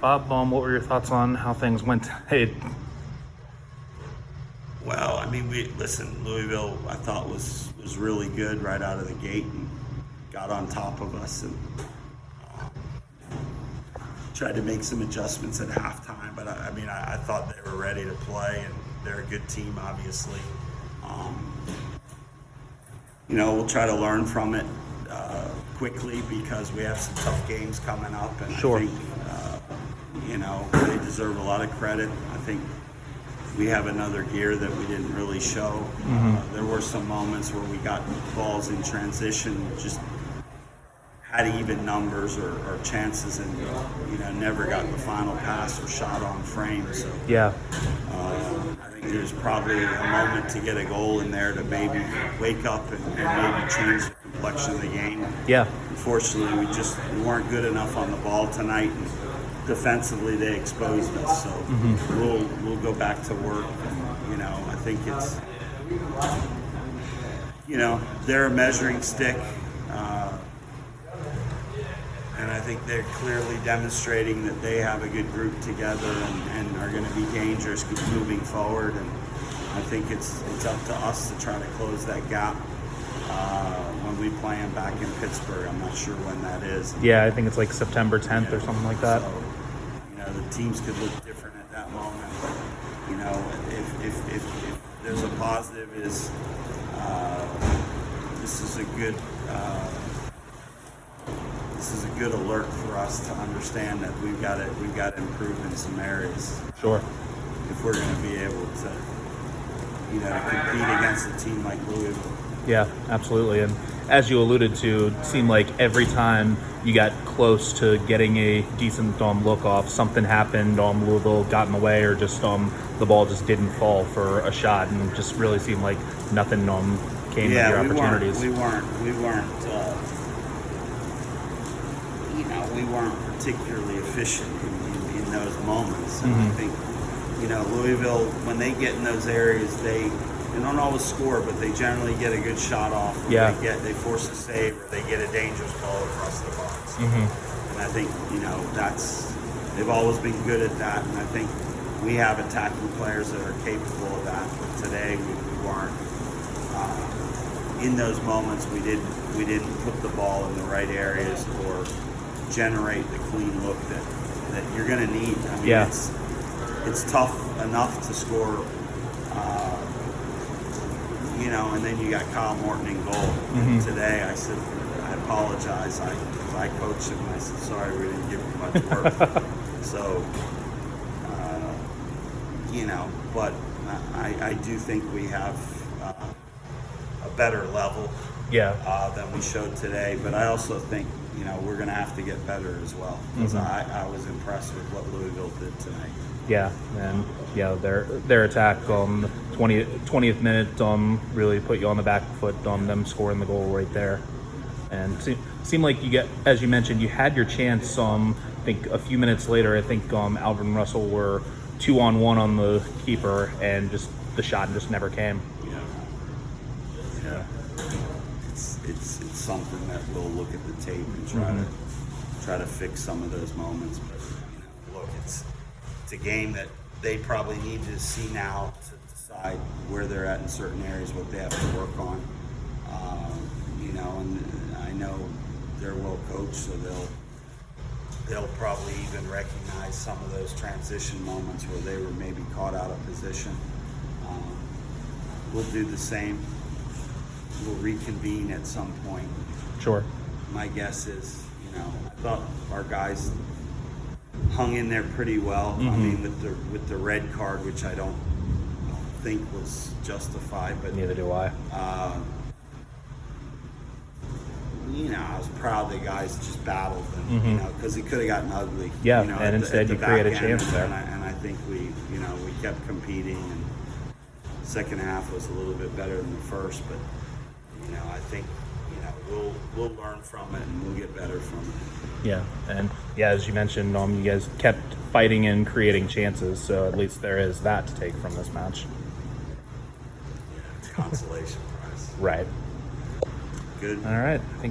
Bob, what were your thoughts on how things went? Hey, Well, I mean, Louisville, I thought was really good right out of the gate and got on top of us and tried to make some adjustments at halftime. But I thought they were ready to play, and they're a good team, obviously. We'll try to learn from it quickly because we have some tough games coming up, and Sure. I think they deserve a lot of credit. I think we have another gear that we didn't really show. There were some moments where we got balls in transition, just had even numbers or chances, and never got the final pass or shot on frame. So yeah, I think there's probably a moment to get a goal in there to maybe wake up and maybe change the complexion of the game. yeah, Unfortunately, we weren't good enough on the ball tonight. And defensively, they exposed us. So we'll go back to work. And, I think it's they're a measuring stick. And I think they're clearly demonstrating that they have a good group together and are going to be dangerous moving forward. And I think it's up to us to try to close that gap when we play them back in Pittsburgh. I'm not sure when that is. yeah. I think it's like September 10th or something like that. So, the teams could look different at that moment. But, if there's a positive is this is a good alert for us to understand that we've got to improve in some areas. Sure. If we're going to be able to compete against a team like Louisville. Yeah, absolutely. And as you alluded to, it seemed like every time you got close to getting a decent look off, something happened. Louisville got in the way, or just the ball just didn't fall for a shot, and it just really seemed like nothing came of your opportunities. We weren't particularly efficient in those moments. And I think Louisville, when they get in those areas, they don't always score, but they generally get a good shot off. Yeah. They force a save, or they get a dangerous ball across the box. And I think they've always been good at that. And I think we have attacking players that are capable of that. But today we weren't. In those moments, we didn't put the ball in the right areas or generate the clean look that you're going to need. I mean, it's tough enough to score. And then you got Kyle Morton in goal. And today I said, I apologize. I coached him. I said, sorry, we didn't give him much work. So, but I do think we have a better level than we showed today. But I also think, we're going to have to get better as well. Because I was impressed with what Louisville did tonight. Yeah, and their attack 20th minute really put you on the back foot on them scoring the goal right there. And seemed like as you mentioned, you had your chance. I think a few minutes later, I think Albert and Russell were 2-on-1 on the keeper, and just the shot just never came. Yeah. It's something that we'll look at the tape and try to fix some of those moments. But look, it's a game that they probably need to see now to decide where they're at in certain areas, what they have to work on. And I know they're well coached, so they'll probably even recognize some of those transition moments where they were maybe caught out of position. We'll do the same. We'll reconvene at some point. Sure. My guess is, I thought our guys hung in there pretty well. I mean, with the red card, which I don't think was justified, but Neither do I. I was proud the guys just battled, and because it could have gotten ugly. Yeah, and instead you create a chance there. And I think we kept competing, and the second half was a little bit better than the first, but I think we'll learn from it and we'll get better from it. Yeah, and as you mentioned, you guys kept fighting and creating chances, so at least there is that to take from this match. Yeah, it's a consolation prize. Right. Good. All right. I think